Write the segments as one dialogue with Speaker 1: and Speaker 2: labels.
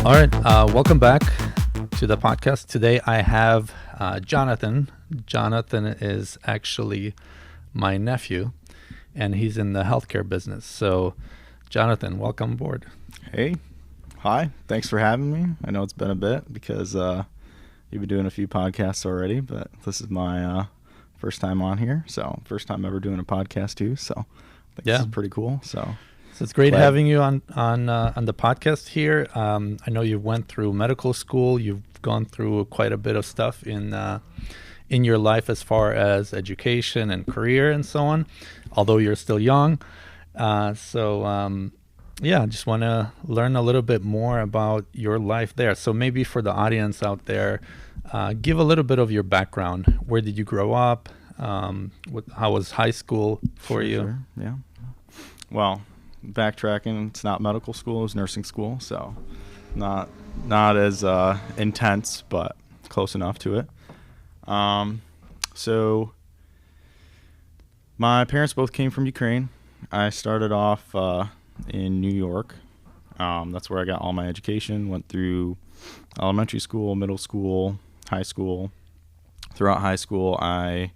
Speaker 1: All right, welcome back to the podcast. Today I have Jonathan. Jonathan is actually my nephew, and he's in the healthcare business. So, Jonathan, welcome aboard.
Speaker 2: Hey, hi. Thanks for having me. I know it's been a bit because you've been doing a few podcasts already, but this is my first time on here. So, first time ever doing a podcast too. So, I think this is pretty cool. So
Speaker 1: it's great having you on the podcast here. I know you went through medical school. You've gone through quite a bit of stuff in your life as far as education and career and so on, although you're still young. I just want to learn a little bit more about your life there. So maybe for the audience out there, give a little bit of your background. Where did you grow up? How was high school for you?
Speaker 2: Sure. Yeah. Well, backtracking, it's not medical school, it was nursing school, so not as intense, but close enough to it. So my parents both came from Ukraine. I started off in New York. That's where I got all my education. Went through elementary school, middle school, high school. Throughout high school, I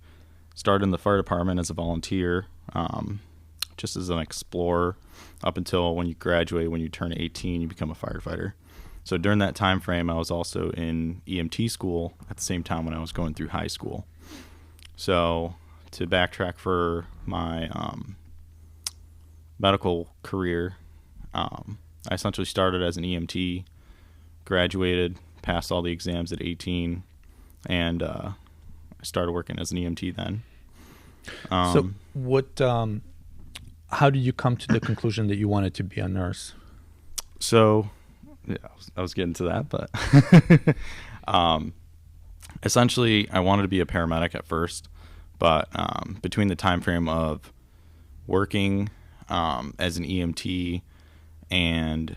Speaker 2: started in the fire department as a volunteer, just as an explorer, up until when you graduate. When you turn 18, you become a firefighter. So during that time frame, I was also in EMT school at the same time when I was going through high school. So to backtrack for my medical career, I essentially started as an EMT, graduated, passed all the exams at 18, and I started working as an EMT then.
Speaker 1: So what? How did you come to the conclusion that you wanted to be a nurse?
Speaker 2: So, yeah, I was getting to that, but essentially, I wanted to be a paramedic at first, but between the time frame of working as an EMT and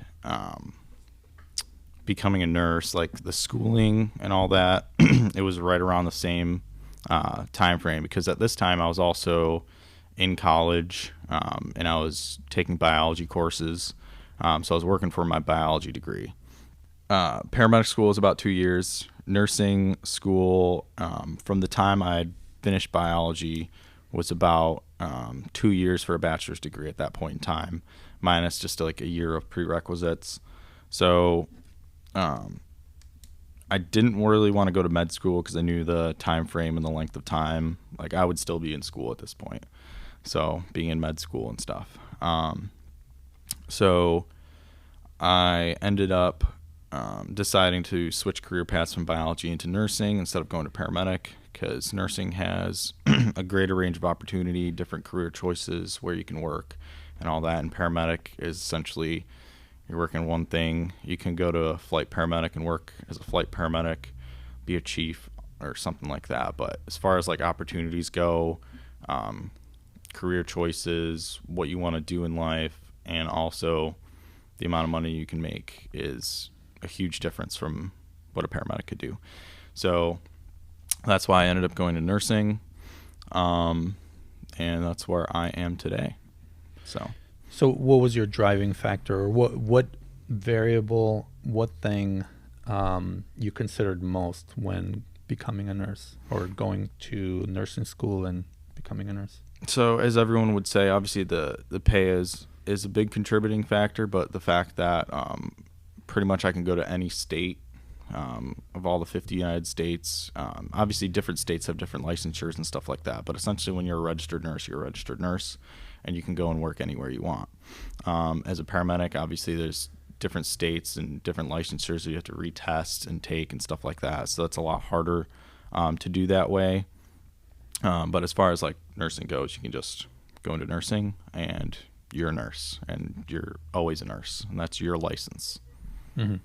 Speaker 2: becoming a nurse, like the schooling and all that, it was right around the same time frame, because at this time I was also in college, and I was taking biology courses, so I was working for my biology degree. Paramedic school is about 2 years. Nursing school, from the time I'd finished biology, was about 2 years for a bachelor's degree at that point in time, minus just like a year of prerequisites. So I didn't really want to go to med school because I knew the time frame and the length of time. Like, I would still be in school at this point, so being in med school and stuff. So I ended up deciding to switch career paths from biology into nursing instead of going to paramedic, because nursing has a greater range of opportunity, different career choices where you can work and all that. And paramedic is essentially, you're working one thing. You can go to a flight paramedic and work as a flight paramedic, be a chief or something like that. But as far as like opportunities go, career choices, what you want to do in life, and also the amount of money you can make is a huge difference from what a paramedic could do. So that's why I ended up going to nursing, and that's where I am today. So
Speaker 1: what was your driving factor, or what variable, what thing you considered most when becoming a nurse or going to nursing school and becoming a nurse?
Speaker 2: So as everyone would say, obviously the pay is a big contributing factor, but the fact that pretty much I can go to any state of all the 50 United States. Obviously different states have different licensures and stuff like that, but essentially when you're a registered nurse, you're a registered nurse, and you can go and work anywhere you want. As a paramedic, obviously there's different states and different licensures that you have to retest and take and stuff like that, so that's a lot harder to do that way. But as far as like nursing goes, you can just go into nursing and you're a nurse, and you're always a nurse, and that's your license.
Speaker 1: Mm-hmm.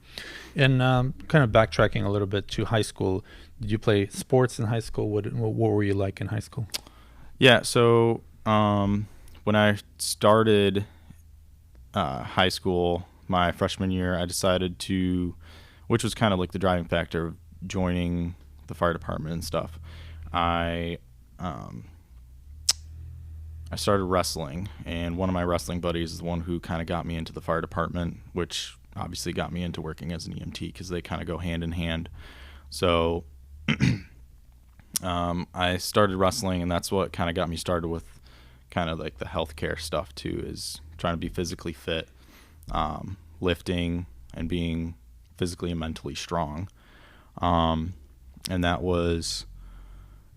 Speaker 1: And kind of backtracking a little bit to high school, did you play sports in high school? What were you like in high school?
Speaker 2: Yeah, so when I started high school, my freshman year, I decided to, which was kind of like the driving factor of joining the fire department and stuff, I started wrestling, and one of my wrestling buddies is the one who kind of got me into the fire department, which obviously got me into working as an EMT because they kind of go hand in hand. So I started wrestling, and that's what kind of got me started with kind of like the healthcare stuff too, is trying to be physically fit, lifting and being physically and mentally strong. And that was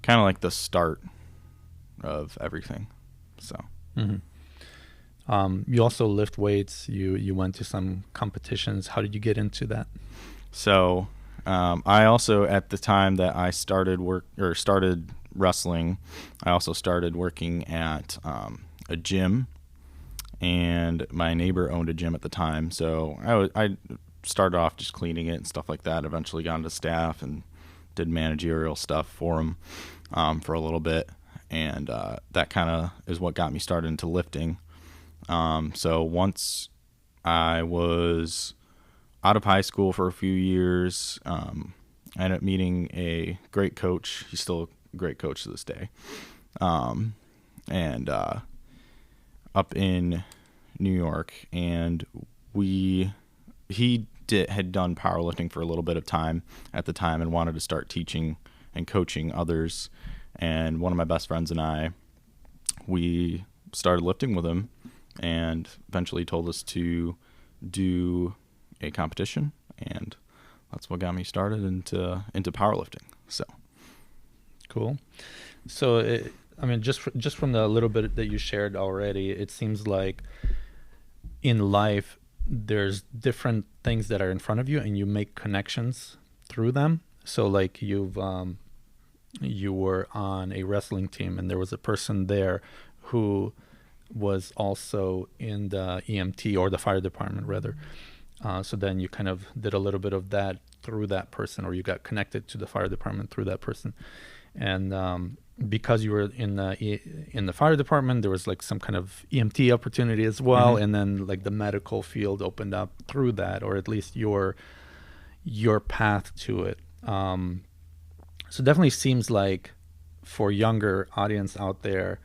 Speaker 2: kind of like the start of everything. So.
Speaker 1: You also lift weights. You went to some competitions. How did you get into that?
Speaker 2: So I also, at the time that I started wrestling, I also started working at a gym, and my neighbor owned a gym at the time. So I started off just cleaning it and stuff like that. Eventually got into staff and did managerial stuff for him for a little bit. And that kind of is what got me started into lifting. So once I was out of high school for a few years, I ended up meeting a great coach. He's still a great coach to this day. And up in New York, and he had done powerlifting for a little bit of time at the time and wanted to start teaching and coaching others. And one of my best friends and we started lifting with him, and eventually told us to do a competition, and that's what got me started into powerlifting. So
Speaker 1: cool. So just from the little bit that you shared already, it seems like in life there's different things that are in front of you, and you make connections through them. So like you were on a wrestling team, and there was a person there who was also in the EMT, or the fire department rather. So then you kind of did a little bit of that through that person, or you got connected to the fire department through that person. And because you were in the fire department, there was like some kind of EMT opportunity as well. And then like the medical field opened up through that, or at least your path to it. So definitely seems like for younger audience out there,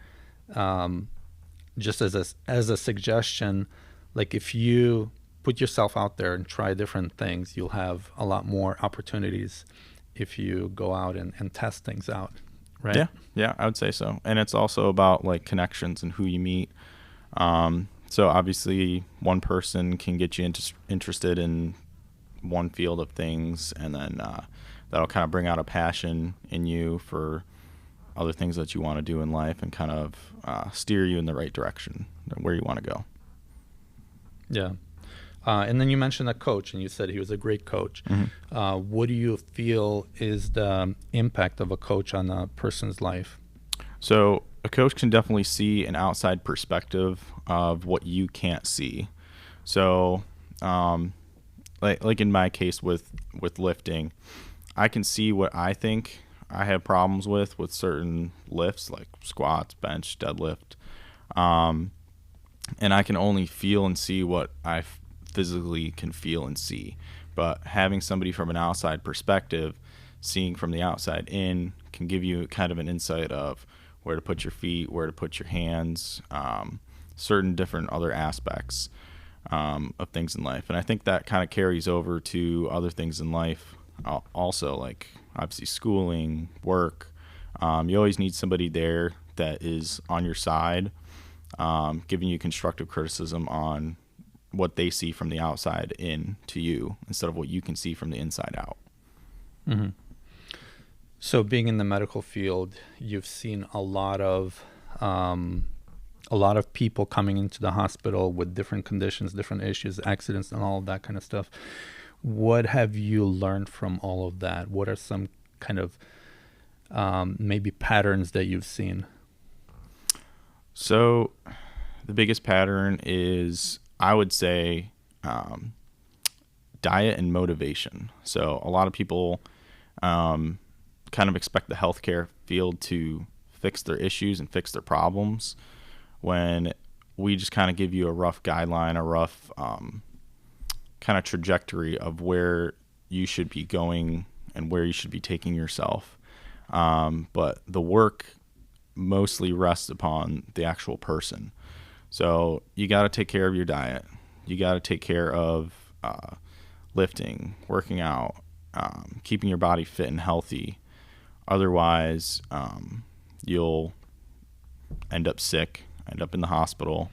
Speaker 1: just as a suggestion, like if you put yourself out there and try different things, you'll have a lot more opportunities if you go out and test things out, right?
Speaker 2: Yeah, I would say so. And it's also about like connections and who you meet. So obviously one person can get you interested in one field of things, and then that'll kind of bring out a passion in you for other things that you want to do in life, and kind of steer you in the right direction where you want to go.
Speaker 1: Yeah. And then you mentioned a coach, and you said he was a great coach. What do you feel is the impact of a coach on a person's life?
Speaker 2: So a coach can definitely see an outside perspective of what you can't see. So like in my case with lifting, I can see what I think I have problems with certain lifts, like squats, bench, deadlift. And I can only feel and see what I physically can feel and see. But having somebody from an outside perspective, seeing from the outside in, can give you kind of an insight of where to put your feet, where to put your hands, certain different other aspects of things in life. And I think that kind of carries over to other things in life also, like obviously schooling, work. You always need somebody there that is on your side, giving you constructive criticism on what they see from the outside in to you, instead of what you can see from the inside out.
Speaker 1: Mm-hmm. So being in the medical field, you've seen a lot of people coming into the hospital with different conditions, different issues, accidents, and all of that kind of stuff. What have you learned from all of that? What are some kind of maybe patterns that you've seen?
Speaker 2: So the biggest pattern is, I would say, diet and motivation. So a lot of people kind of expect the healthcare field to fix their issues and fix their problems, when we just kind of give you a rough guideline, a rough kind of trajectory of where you should be going and where you should be taking yourself. But the work mostly rests upon the actual person. So you got to take care of your diet. You got to take care of lifting, working out, keeping your body fit and healthy. Otherwise, you'll end up sick, end up in the hospital,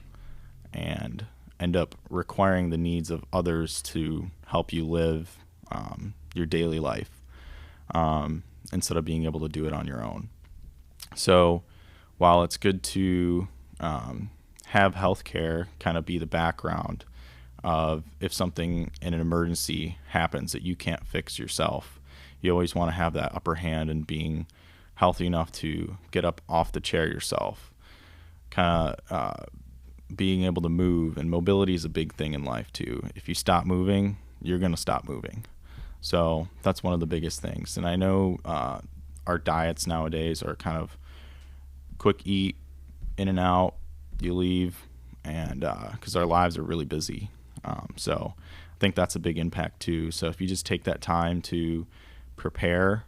Speaker 2: and end up requiring the needs of others to help you live your daily life instead of being able to do it on your own. So while it's good to have healthcare kind of be the background of if something in an emergency happens that you can't fix yourself, you always want to have that upper hand in being healthy enough to get up off the chair yourself, kind of being able to move. And mobility is a big thing in life too. If you stop moving, you're going to stop moving. So that's one of the biggest things. And I know our diets nowadays are kind of quick eat, in and out, you leave, and because our lives are really busy. So I think that's a big impact too. So if you just take that time to prepare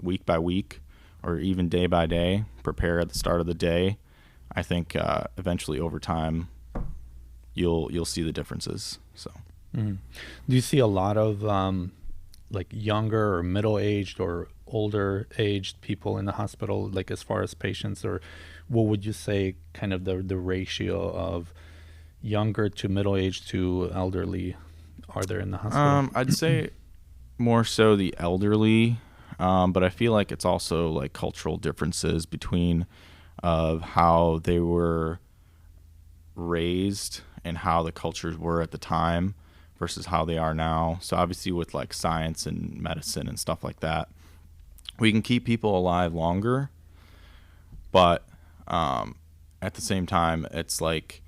Speaker 2: week by week or even day by day, prepare at the start of the day, I think eventually over time you'll see the differences. So
Speaker 1: Do you see a lot of like younger or middle-aged or older aged people in the hospital, like as far as patients, or what would you say kind of the ratio of younger to middle-aged to elderly are there in the hospital?
Speaker 2: I'd say more so the elderly, but I feel like it's also like cultural differences between of how they were raised and how the cultures were at the time versus how they are now. So obviously with like science and medicine and stuff like that, we can keep people alive longer, but at the same time, it's like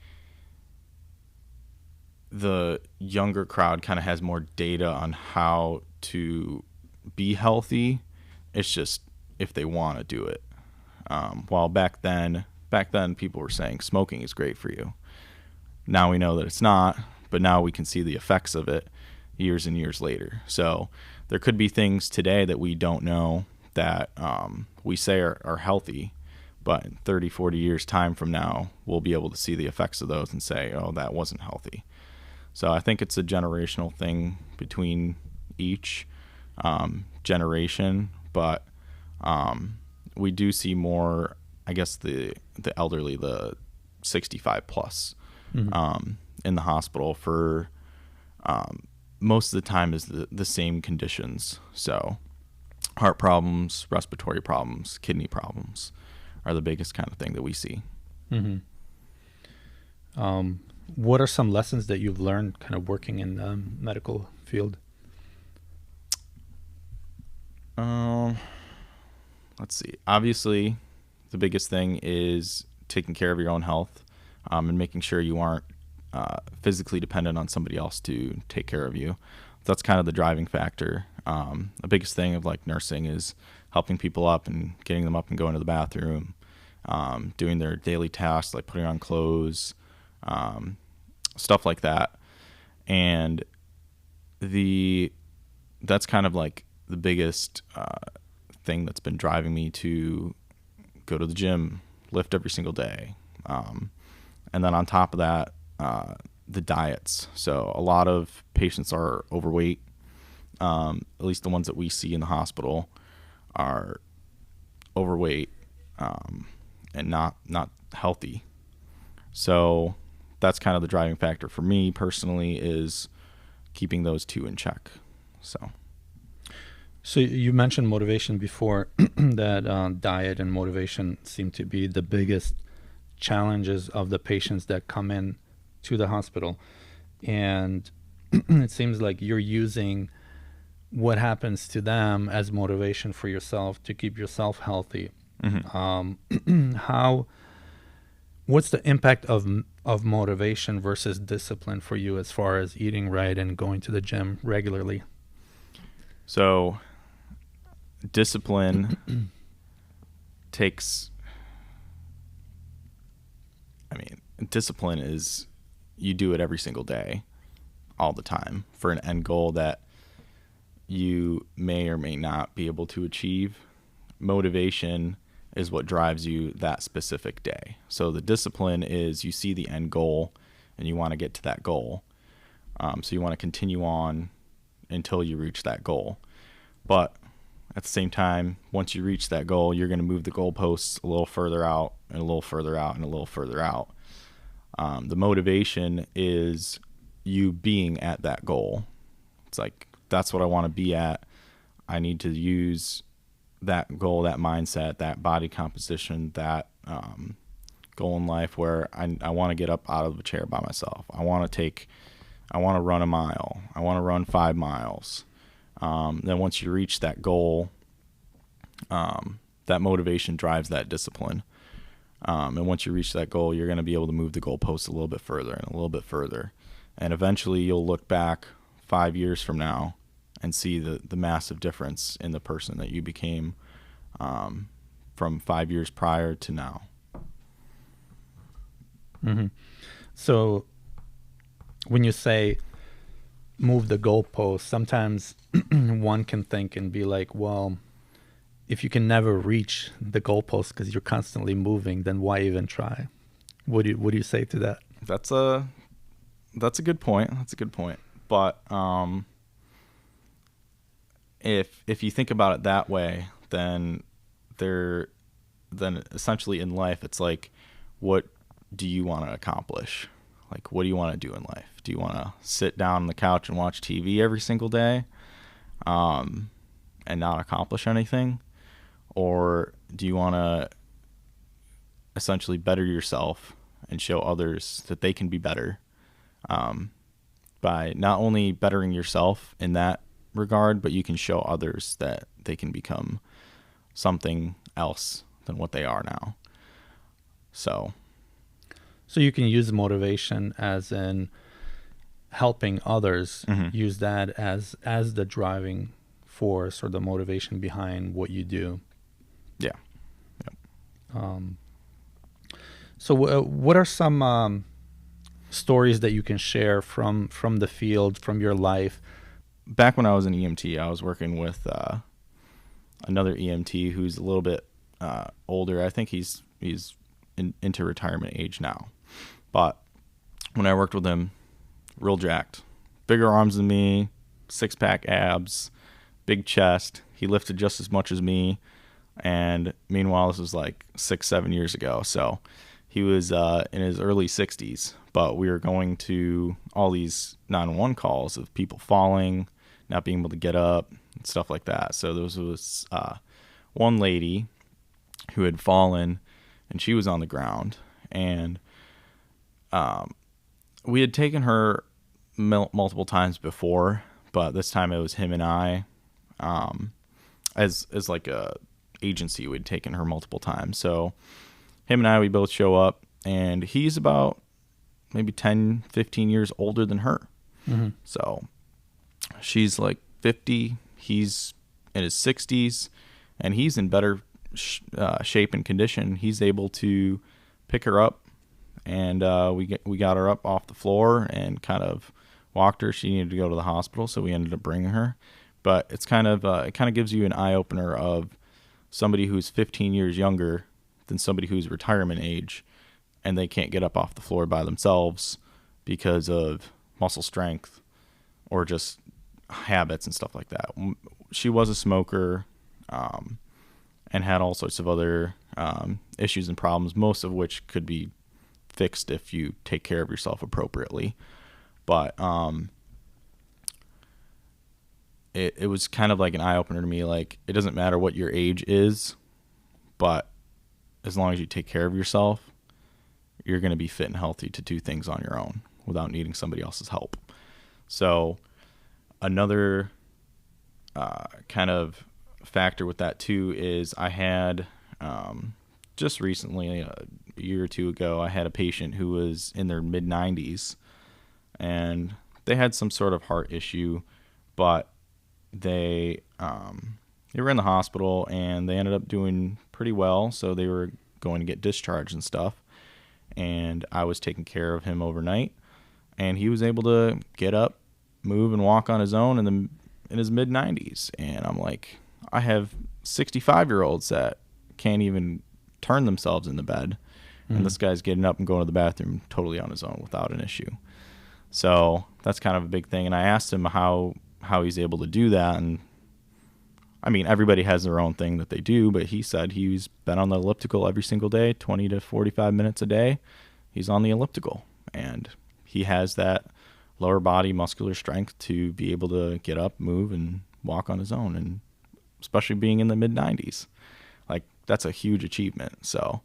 Speaker 2: the younger crowd kind of has more data on how to be healthy. It's just if they want to do it. While back then people were saying smoking is great for you. Now we know that it's not, but now we can see the effects of it years and years later. So there could be things today that we don't know that we say are healthy, but in 30, 40 years time from now, we'll be able to see the effects of those and say, oh, that wasn't healthy. So I think it's a generational thing between each generation, but we do see more, I guess, the elderly, the 65 plus in the hospital for most of the time is the same conditions. So heart problems, respiratory problems, kidney problems are the biggest kind of thing that we see.
Speaker 1: What are some lessons that you've learned kind of working in the medical field?
Speaker 2: Let's see. Obviously, the biggest thing is taking care of your own health and making sure you aren't physically dependent on somebody else to take care of you. That's kind of the driving factor. The biggest thing of like nursing is helping people up and getting them up and going to the bathroom, doing their daily tasks like putting on clothes, stuff like that. And that's kind of like the biggest thing that's been driving me to go to the gym, lift every single day. And then on top of that, the diets. So a lot of patients are overweight. At least the ones that we see in the hospital are overweight and not healthy. So that's kind of the driving factor for me personally, is keeping those two in check.
Speaker 1: So you mentioned motivation before, that diet and motivation seem to be the biggest challenges of the patients that come in to the hospital. And it seems like you're using what happens to them as motivation for yourself to keep yourself healthy. What's the impact of motivation versus discipline for you as far as eating right and going to the gym regularly?
Speaker 2: So discipline discipline is you do it every single day, all the time, for an end goal that you may or may not be able to achieve. Motivation is what drives you that specific day. So the discipline is you see the end goal and you want to get to that goal. So you want to continue on until you reach that goal. But at the same time, once you reach that goal, you're going to move the goalposts a little further out and a little further out and a little further out. The motivation is you being at that goal. It's like, that's what I want to be at. I need to use that goal, that mindset, that body composition, that goal in life where I want to get up out of the chair by myself. I want to run a mile. I want to run 5 miles. Then once you reach that goal, that motivation drives that discipline. And once you reach that goal, you're going to be able to move the goalposts a little bit further and a little bit further. And eventually you'll look back 5 years from now and see the massive difference in the person that you became from 5 years prior to now.
Speaker 1: Mm-hmm. So when you say move the goalpost, sometimes one can think and be like, well, if you can never reach the goalpost because you're constantly moving, then why even try? What do you say to that?
Speaker 2: That's a good point. But if you think about it that way, then essentially in life, it's like, what do you want to accomplish? Like, what do you want to do in life? Do you want to sit down on the couch and watch TV every single day, and not accomplish anything? Or do you want to essentially better yourself and show others that they can be better, by not only bettering yourself in that regard, but you can show others that they can become something else than what they are now. So
Speaker 1: you can use motivation as in helping others,
Speaker 2: mm-hmm.
Speaker 1: use that as the driving force or the motivation behind what you do.
Speaker 2: Yeah. Yep.
Speaker 1: So what are some stories that you can share from the field, from your life?
Speaker 2: Back when I was an EMT, I was working with another EMT who's a little bit older. I think he's into retirement age now. But when I worked with him, real jacked, bigger arms than me, 6-pack abs, big chest. He lifted just as much as me. And meanwhile, this was like 6-7 years ago. So he was in his early 60s, but we were going to all these 911 calls of people falling, not being able to get up, and stuff like that. So there was one lady who had fallen, and she was on the ground. And we had taken her multiple times before, but this time it was him and I, as like a agency. We'd taken her multiple times. So him and I, we both show up, and he's about maybe 10, 15 years older than her.
Speaker 1: Mm-hmm.
Speaker 2: So she's like 50, he's in his 60s, and he's in better shape and condition. He's able to pick her up, and we got her up off the floor and kind of walked her. She needed to go to the hospital, so we ended up bringing her. But it's kind of it kind of gives you an eye opener of somebody who's 15 years younger than somebody who's retirement age, and they can't get up off the floor by themselves because of muscle strength or just habits and stuff like that. She was a smoker, and had all sorts of other issues and problems, most of which could be fixed if you take care of yourself appropriately. But it was kind of like an eye-opener to me. Like, it doesn't matter what your age is, but as long as you take care of yourself, you're going to be fit and healthy to do things on your own without needing somebody else's help. So another kind of factor with that too is I had just recently, a year or two ago, I had a patient who was in their mid-90s, and they had some sort of heart issue, but they were in the hospital, and they ended up doing pretty well, so they were going to get discharged and stuff, and I was taking care of him overnight, and he was able to get up, move, and walk on his own in his mid-90s, and I'm like, I have 65-year-olds that can't even turn themselves in the bed, and this guy's getting up and going to the bathroom totally on his own without an issue. So that's kind of a big thing. And I asked him how he's able to do that. And I mean, everybody has their own thing that they do, but he said he's been on the elliptical every single day, 20 to 45 minutes a day. He's on the elliptical, and he has that lower body muscular strength to be able to get up, move, and walk on his own. And especially being in the mid 90s, like that's a huge achievement. So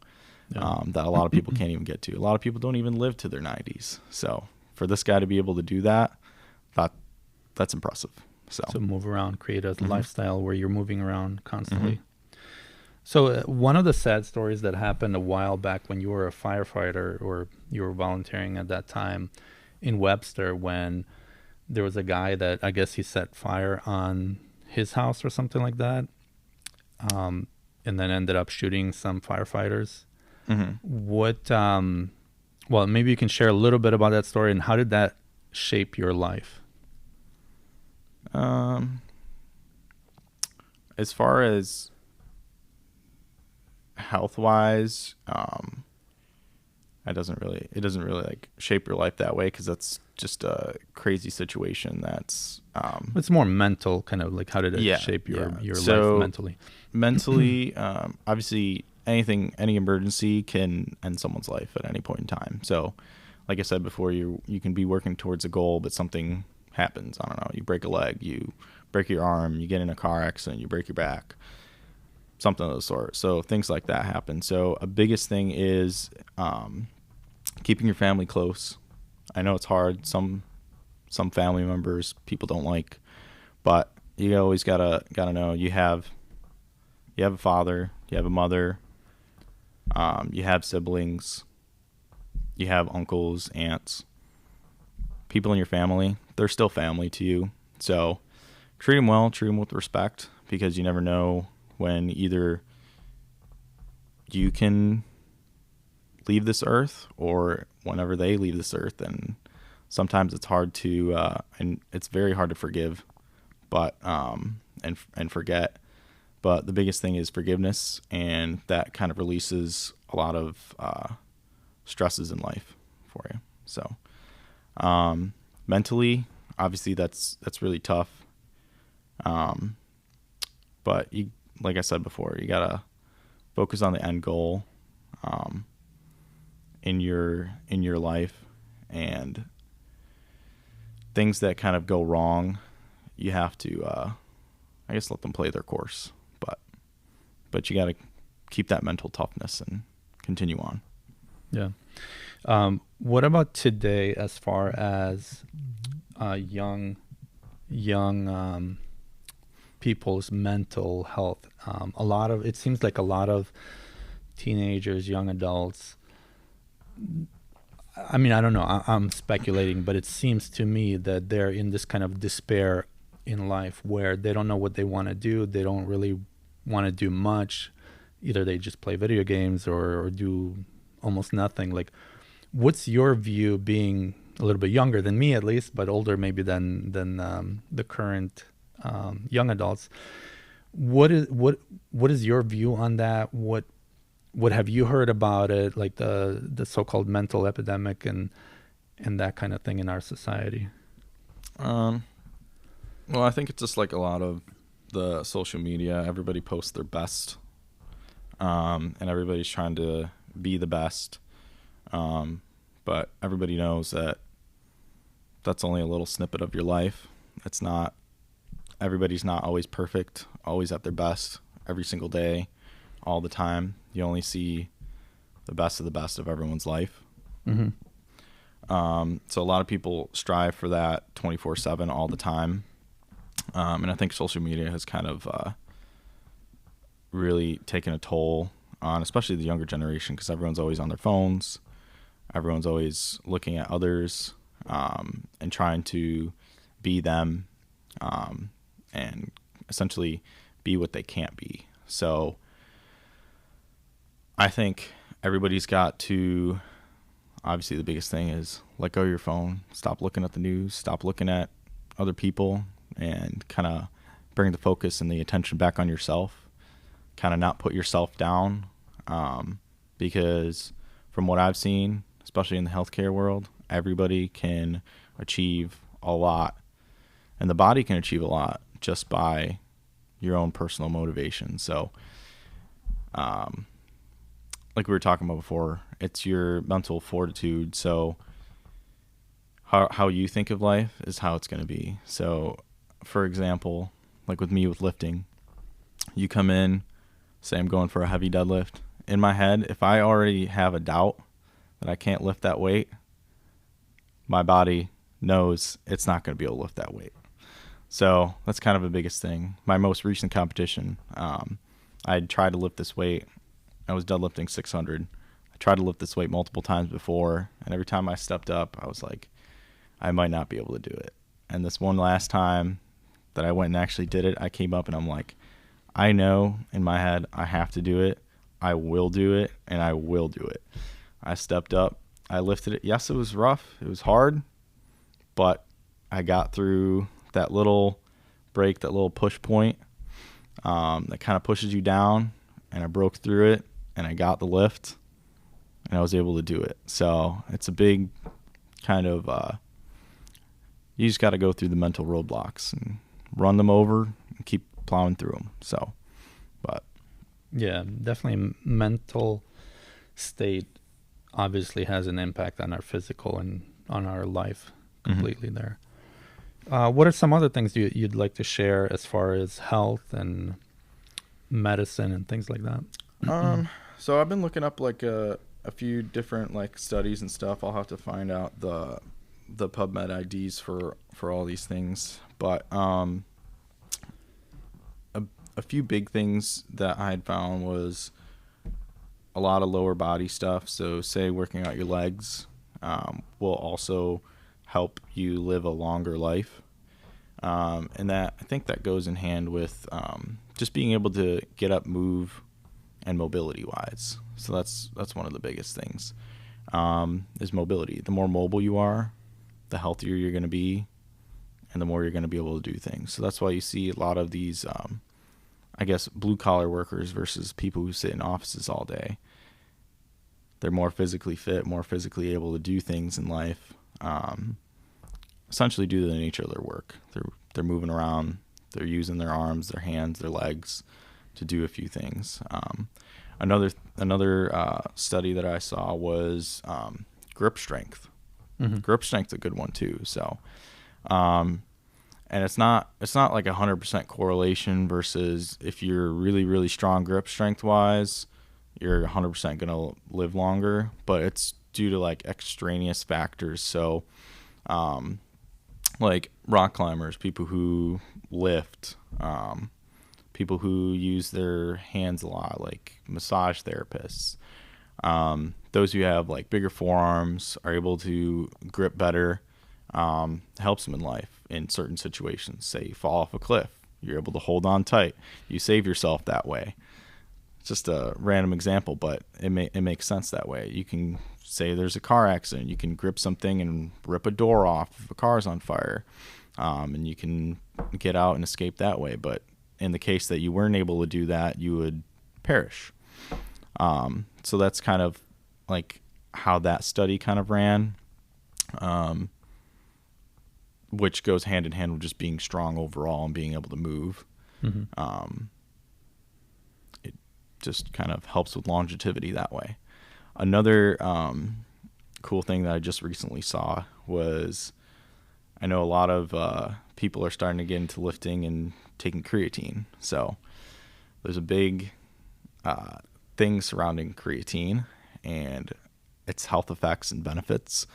Speaker 2: that a lot of people can't even get to. A lot of people don't even live to their 90s. So for this guy to be able to do that, that's impressive. So
Speaker 1: move around, create a lifestyle where you're moving around constantly. So one of the sad stories that happened a while back when you were a firefighter or you were volunteering at that time in Webster, when there was a guy that I guess he set fire on his house or something like that, and then ended up shooting some firefighters. What, well, maybe you can share a little bit about that story, and how did that shape your life?
Speaker 2: As far as health wise, it doesn't really like shape your life that way, because that's just a crazy situation. That's
Speaker 1: It's more mental, kind of like how did it shape your life mentally?
Speaker 2: Mentally, obviously any emergency can end someone's life at any point in time. So like I said before, you can be working towards a goal, but something happens. I don't know, you break a leg, you break your arm, you get in a car accident, you break your back, something of the sort. So things like that happen. So a biggest thing is keeping your family close. I know it's hard. Some family members people don't like, but you always gotta know you have a father, you have a mother, you have siblings, you have uncles, aunts, people in your family. They're still family to you. So treat them well, treat them with respect, because you never know when either you can leave this earth or whenever they leave this earth. And sometimes it's hard to and it's very hard to forgive, but and forget. But the biggest thing is forgiveness, and that kind of releases a lot of stresses in life for you. So mentally, obviously that's really tough. But you, like I said before, you gotta focus on the end goal in your life, and things that kind of go wrong, you have to I guess let them play their course. But you gotta keep that mental toughness and continue on.
Speaker 1: Yeah. What about today, as far as young people's mental health? It seems like a lot of teenagers, young adults, I mean, I don't know, I'm speculating, but it seems to me that they're in this kind of despair in life where they don't know what they want to do. They don't really want to do much. Either they just play video games or do almost nothing. Like, what's your view, being a little bit younger than me at least, but older maybe than the current young adults? What is your view on that? What have you heard about it, like the so-called mental epidemic and that kind of thing in our society?
Speaker 2: Well, I think it's just like a lot of the social media. Everybody posts their best, and everybody's trying to be the best. But everybody knows that that's only a little snippet of your life. It's not, everybody's not always perfect, always at their best every single day, all the time. You only see the best of everyone's life.
Speaker 1: Mm-hmm.
Speaker 2: So a lot of people strive for that 24/7 all the time. And I think social media has kind of really taken a toll on especially the younger generation, because everyone's always on their phones. Everyone's always looking at others and trying to be them and essentially be what they can't be. So I think everybody's got to, obviously the biggest thing is let go of your phone, stop looking at the news, stop looking at other people, and kind of bring the focus and the attention back on yourself. Kind of not put yourself down, because from what I've seen, especially in the healthcare world, Everybody can achieve a lot, and the body can achieve a lot just by your own personal motivation. So, like we were talking about before, it's your mental fortitude. So how you think of life is how it's going to be. So, for example, like with me with lifting, you come in, say I'm going for a heavy deadlift. In my head, if I already have a doubt that I can't lift that weight, my body knows it's not going to be able to lift that weight. So that's kind of the biggest thing. My most recent competition, I tried to lift this weight. I was deadlifting 600. I tried to lift this weight multiple times before, and every time I stepped up, I was like, I might not be able to do it. And this one last time that I went and actually did it, I came up and I'm like, I know in my head I have to do it. I will do it, and I will do it. I stepped up. I lifted it. Yes, it was rough. It was hard, but I got through that little break, that little push point that kind of pushes you down, and I broke through it, and I got the lift, and I was able to do it. So it's a big kind of you just got to go through the mental roadblocks and run them over and keep plowing through them. So, but
Speaker 1: yeah, definitely mental state obviously has an impact on our physical and on our life completely there. What are some other things you'd like to share as far as health and medicine and things like that?
Speaker 2: So I've been looking up like a few different like studies and stuff. I'll have to find out the PubMed IDs for all these things, but a few big things that I had found was a lot of lower body stuff. So say working out your legs will also help you live a longer life. And that, I think that goes in hand with just being able to get up, move, and mobility wise. So that's one of the biggest things is mobility. The more mobile you are, the healthier you're going to be, and the more you're going to be able to do things. So that's why you see a lot of these, I guess, blue collar workers versus people who sit in offices all day. They're more physically fit, more physically able to do things in life, essentially due to the nature of their work. They're moving around, they're using their arms, their hands, their legs to do a few things. Another study that I saw was grip strength. Grip strength's a good one too. So, and it's not like 100% correlation versus if you're really, really strong grip strength wise, you're 100% going to live longer, but it's due to like extraneous factors. So, like rock climbers, people who lift, people who use their hands a lot, like massage therapists. Those who have like bigger forearms are able to grip better, helps them in life in certain situations. Say you fall off a cliff, you're able to hold on tight. You save yourself that way. It's just a random example, but it makes sense that way. You can say there's a car accident, you can grip something and rip a door off if a car's on fire, and you can get out and escape that way. But in the case that you weren't able to do that, you would perish. So that's kind of like how that study kind of ran, which goes hand in hand with just being strong overall and being able to move. It just kind of helps with longevity that way. Another cool thing that I just recently saw was, I know a lot of people are starting to get into lifting and taking creatine. So there's a big thing surrounding creatine and its health effects and benefits.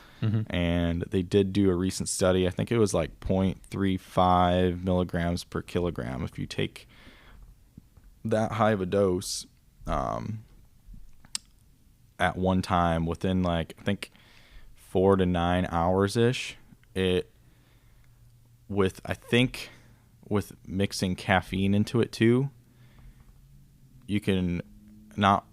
Speaker 2: And they did do a recent study. I think it was like 0.35 milligrams per kilogram. If you take that high of a dose at one time within like, I think 4 to 9 hours ish, with mixing caffeine into it too, you can not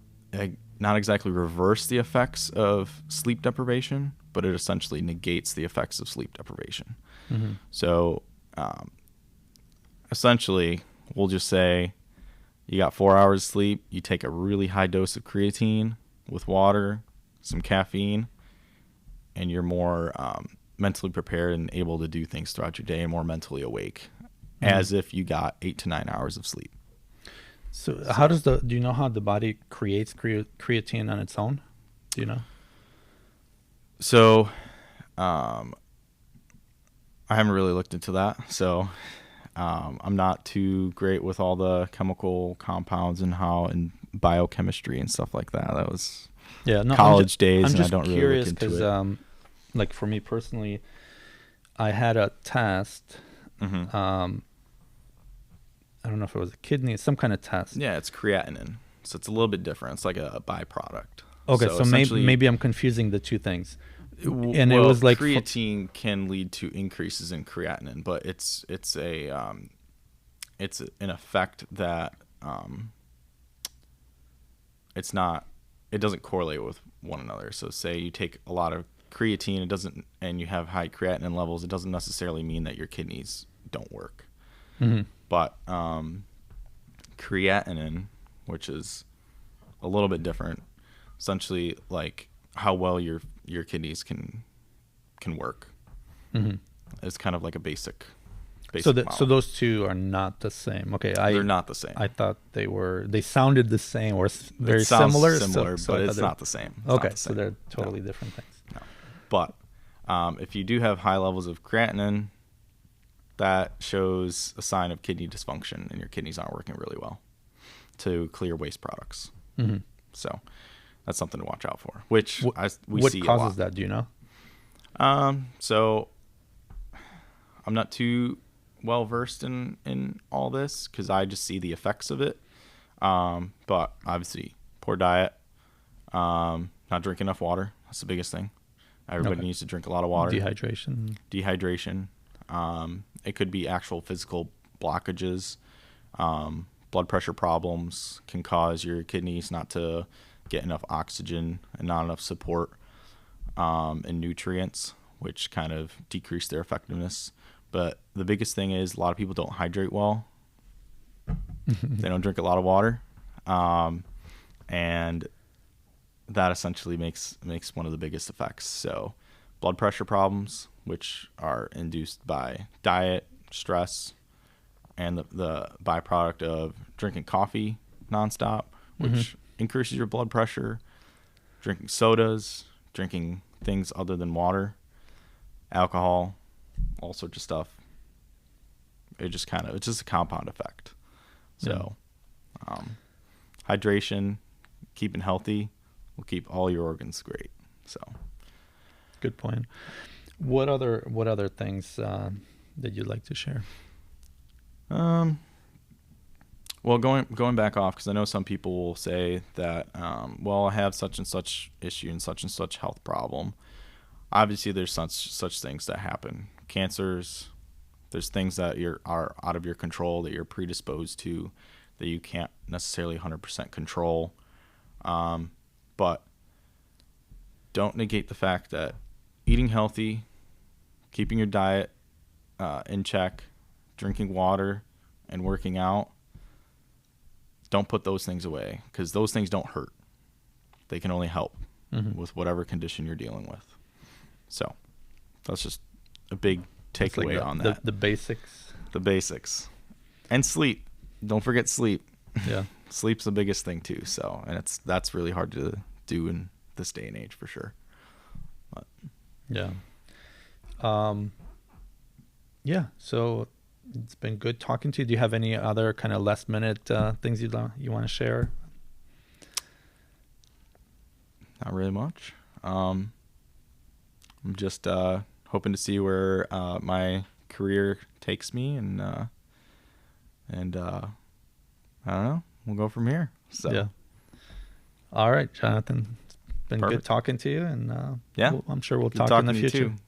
Speaker 2: exactly reverse the effects of sleep deprivation, but it essentially negates the effects of sleep deprivation. So essentially, we'll just say you got 4 hours of sleep, you take a really high dose of creatine with water, some caffeine, and you're more mentally prepared and able to do things throughout your day and more mentally awake, as if you got 8 to 9 hours of sleep.
Speaker 1: So how does do you know how the body creates creatine on its own? Do you know?
Speaker 2: So I haven't really looked into that. So I'm not too great with all the chemical compounds and biochemistry and stuff like that. That was college days, and I don't really look into it.
Speaker 1: Like for me personally, I had a test. I don't know if it was a kidney, some kind of test.
Speaker 2: Yeah, it's creatinine. So it's a little bit different. It's like a byproduct.
Speaker 1: Okay, so maybe I'm confusing the two things.
Speaker 2: And it was like creatine can lead to increases in creatinine, but it's an effect that it doesn't correlate with one another. So say you take a lot of creatine, and you have high creatinine levels, it doesn't necessarily mean that your kidneys don't work. But creatinine, which is a little bit different, essentially like how well your kidneys can work. It's kind of like a basic
Speaker 1: so those two are not the same. Okay,
Speaker 2: they're not the same.
Speaker 1: I thought they sounded the same or very similar,
Speaker 2: but it's not the same.
Speaker 1: Okay, so they're totally different things.
Speaker 2: No. But if you do have high levels of creatinine, that shows a sign of kidney dysfunction, and your kidneys aren't working really well to clear waste products. So that's something to watch out for, which we see a lot.
Speaker 1: What causes that? Do you know?
Speaker 2: So I'm not too well versed in all this because I just see the effects of it. But obviously, poor diet, not drinking enough water. That's the biggest thing. Everybody needs to drink a lot of water. Dehydration. It could be actual physical blockages. Blood pressure problems can cause your kidneys not to get enough oxygen and not enough support and nutrients, which kind of decrease their effectiveness. But the biggest thing is a lot of people don't hydrate well. They don't drink a lot of water. And that essentially makes one of the biggest effects. So blood pressure problems, which are induced by diet, stress, and the byproduct of drinking coffee nonstop, which increases your blood pressure, drinking sodas, drinking things other than water, alcohol, all sorts of stuff. It's just a compound effect. So hydration, keeping healthy will keep all your organs great. So
Speaker 1: good point. What other things that you'd like to share?
Speaker 2: Well, going back off, because I know some people will say that, well, I have such and such issue and such health problem. Obviously, there's such things that happen. Cancers, there's things that are out of your control that you're predisposed to that you can't necessarily 100% control. But don't negate the fact that eating healthy, keeping your diet in check, drinking water, and working out, don't put those things away, because those things don't hurt. They can only help with whatever condition you're dealing with. So that's just a big takeaway on that.
Speaker 1: The basics.
Speaker 2: The basics. And sleep. Don't forget sleep.
Speaker 1: Yeah.
Speaker 2: Sleep's the biggest thing too. So, and that's really hard to do in this day and age for sure. But.
Speaker 1: Yeah. Yeah. So it's been good talking to you. Do you have any other kind of last minute things you want to share?
Speaker 2: Not really much. I'm just hoping to see where my career takes me, and I don't know. We'll go from here. So
Speaker 1: yeah. All right, Jonathan. It's been good talking to you, and
Speaker 2: yeah,
Speaker 1: I'm sure we'll talk in the future.
Speaker 2: Too.